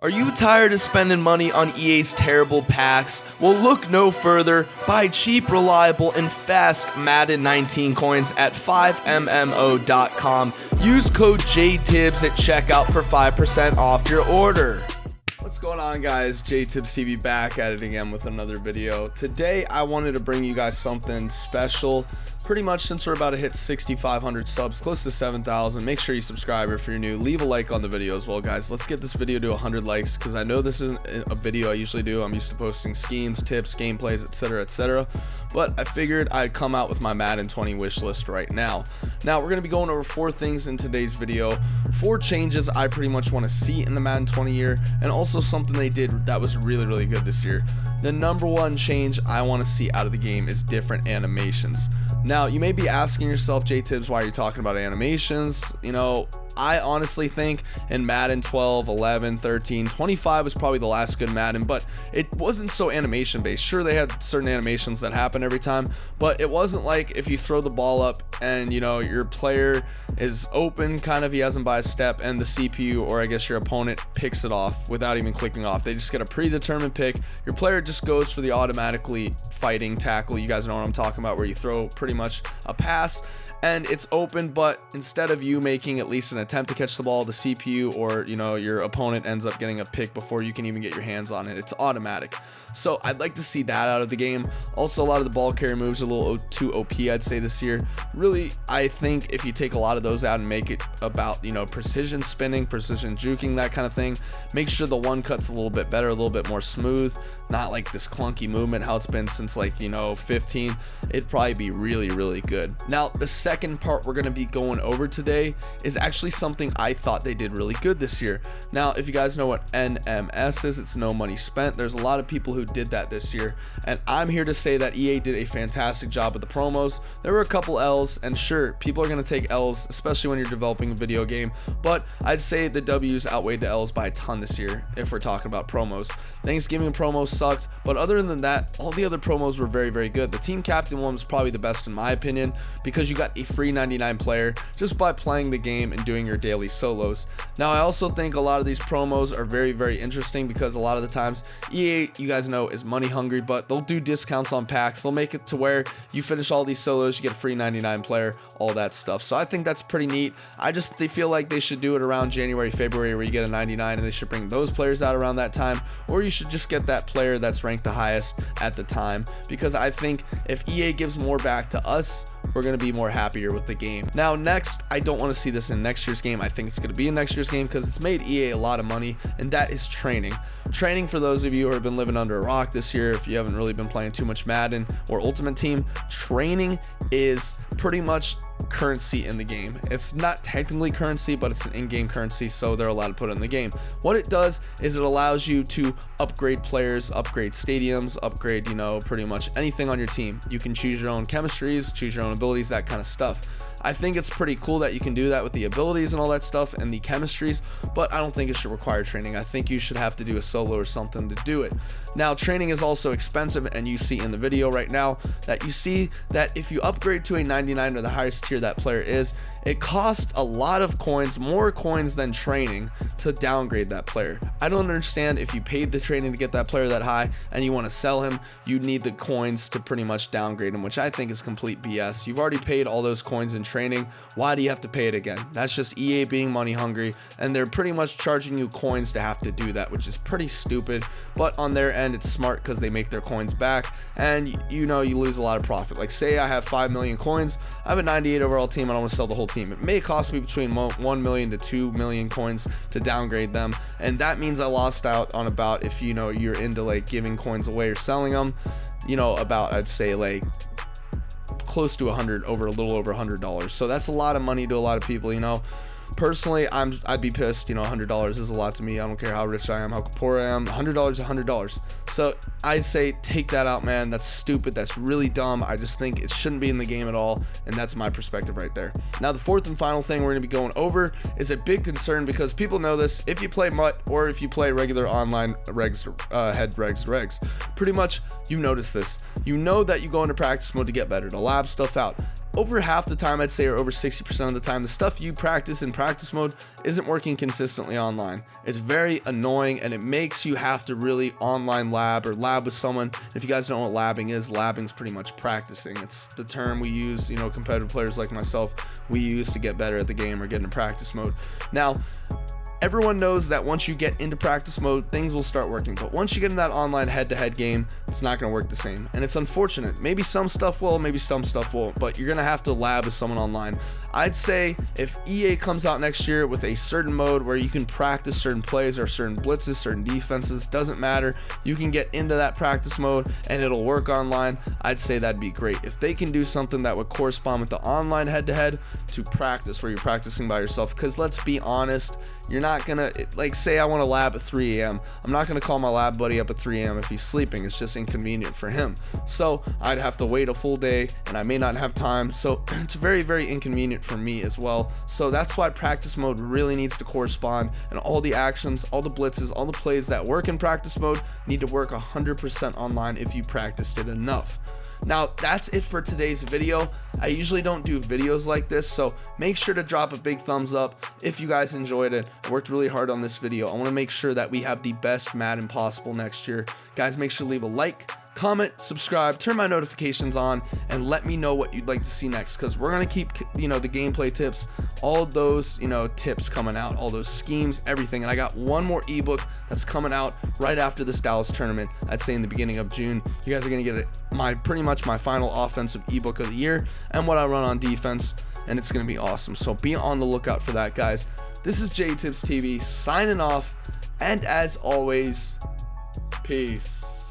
Are you tired of spending money on EA's terrible packs? Well, look no further. Buy cheap, reliable, and fast Madden 19 coins at 5mmo.com. Use code JTibbs at checkout for 5% off your order. What's going on, guys? JTibbs TV back at it again with another video. Today, I wanted to bring you guys something special. Pretty much since we're about to hit 6,500 subs, close to 7,000, make sure you subscribe if you're new. Leave a like on the video as well, guys. Let's get this video to 100 likes because I know this isn't a video I usually do. I'm used to posting schemes, tips, gameplays, etc., etc. But I figured I'd come out with my Madden 20 wish list right now. Now, we're going to be going over 4 things in today's video. 4 changes I pretty much want to see in the Madden 20 year, and also something they did that was really, really good this year. The number 1 change I want to see out of the game is different animations. Now, you may be asking yourself, JTibbs, why are you talking about animations? You know, I honestly think in Madden 12, 11, 13, 25 was probably the last good Madden, but it wasn't so animation based. Sure, they had certain animations that happen every time, but it wasn't like if you throw the ball up and, you know, your player is open, kind of, he has him by a step, and the CPU, or I guess your opponent, picks it off without even clicking off. They just get a predetermined pick. Your player just goes for the automatically fighting tackle. You guys know what I'm talking about, where you throw pretty much a pass and it's open, but instead of you making at least an attempt to catch the ball, the CPU or, you know, your opponent ends up getting a pick before you can even get your hands on it. It's automatic. So I'd like to see that out of the game. Also, a lot of the ball carry moves are a little too OP, I'd say, this year. Really, I think if you take a lot of those out and make it about, you know, precision spinning, precision juking, that kind of thing, make sure the one cut's a little bit better, a little bit more smooth, not like this clunky movement how it's been since, like, you know, 15. It'd probably be really, really good. Now, the second part we're going to be going over today is actually something I thought they did really good this year. Now, if you guys know what NMS is, it's no money spent. There's a lot of people who did that this year, and I'm here to say that EA did a fantastic job with the promos. There were a couple L's, and sure, people are going to take L's, especially when you're developing a video game, but I'd say the W's outweighed the L's by a ton this year if we're talking about promos. Thanksgiving promos sucked, but other than that, all the other promos were very, very good. The team captain one was probably the best in my opinion, because you got a free 99 player just by playing the game and doing your daily solos. Now, I also think a lot of these promos are very, very interesting because a lot of the times EA, you guys know, is money hungry, but they'll do discounts on packs. They'll make it to where you finish all these solos, you get a free 99 player, all that stuff. So I think that's pretty neat. They feel like they should do it around January, February, where you get a 99, and they should bring those players out around that time, or you should just get that player that's ranked the highest at the time, because I think if EA gives more back to us, we're going to be more happier with the game. Now, next, I don't want to see this in next year's game. I think it's going to be in next year's game because it's made EA a lot of money, and that is training. Training, for those of you who have been living under a rock this year, if you haven't really been playing too much Madden or Ultimate Team, training is pretty much currency in the game. It's not technically currency, but it's an in-game currency, so they're allowed to put it in the game. What it does is it allows you to upgrade players, upgrade stadiums, upgrade, you know, pretty much anything on your team. You can choose your own chemistries, choose your own abilities, that kind of stuff. I think it's pretty cool that you can do that with the abilities and all that stuff and the chemistries, but I don't think it should require training. I think you should have to do a solo or something to do it. Now, training is also expensive, and you see in the video right now that you see that if you upgrade to a 99 or the highest tier that player is, it costs a lot of coins, more coins than training, to downgrade that player. I don't understand, if you paid the training to get that player that high and you want to sell him, you need the coins to pretty much downgrade him, which I think is complete BS. You've already paid all those coins in training. Why do you have to pay it again? That's just EA being money hungry, and they're pretty much charging you coins to have to do that, which is pretty stupid, but on their end it's smart because they make their coins back, and you know, you lose a lot of profit. Like, say I have 5 million coins, I have a 98 overall team, and I want to sell the whole team. It may cost me between 1 million to 2 million coins to downgrade them, and that means I lost out on about, if you know you're into like giving coins away or selling them, you know, about, I'd say, like close to a little over $100. So that's a lot of money to a lot of people, you know. Personally, I'd be pissed. You know, $100 is a lot to me. I don't care how rich I am, how poor I am. $100 is $100. So I say take that out, man. That's stupid. That's really dumb. I just think it shouldn't be in the game at all, and that's my perspective right there. Now, the fourth and final thing we're going to be going over is a big concern, because people know this. If you play MUT or if you play regular online regs, pretty much you notice this. You know that you go into practice mode to get better, to lab stuff out. over half the time, I'd say, or over 60% of the time, the stuff you practice in practice mode isn't working consistently online. It's very annoying, and it makes you have to really online lab or lab with someone. If you guys don't know what labbing is pretty much practicing. It's the term we use, you know, competitive players like myself, we use to get better at the game or get into practice mode. Now, everyone knows that once you get into practice mode, things will start working. But once you get in that online head-to-head game, it's not going to work the same. And it's unfortunate. Maybe some stuff will, maybe some stuff won't. But you're going to have to lab with someone online. I'd say if EA comes out next year with a certain mode where you can practice certain plays or certain blitzes, certain defenses, doesn't matter. You can get into that practice mode and it'll work online. I'd say that'd be great. If they can do something that would correspond with the online head-to-head to practice where you're practicing by yourself. Because let's be honest, you're not gonna, like, say I want to lab at 3 a.m. I'm not gonna call my lab buddy up at 3 a.m. if he's sleeping. It's just inconvenient for him. So I'd have to wait a full day and I may not have time. So it's very, very inconvenient for me as well. So that's why practice mode really needs to correspond, and all the actions, all the blitzes, all the plays that work in practice mode need to work 100% online if you practiced it enough. Now, that's it for today's video. I usually don't do videos like this, so make sure to drop a big thumbs up if you guys enjoyed it. I worked really hard on this video. I want to make sure that we have the best Madden possible next year. Guys, make sure to leave a like, comment, subscribe, turn my notifications on, and let me know what you'd like to see next, because we're going to keep, you know, the gameplay tips, all of those, you know, tips coming out, all those schemes, everything. And I got one more ebook that's coming out right after this Dallas tournament. I'd say in the beginning of June. You guys are going to get pretty much my final offensive ebook of the year and what I run on defense, and it's going to be awesome. So be on the lookout for that, guys. This is JTibbs TV signing off, and as always, peace.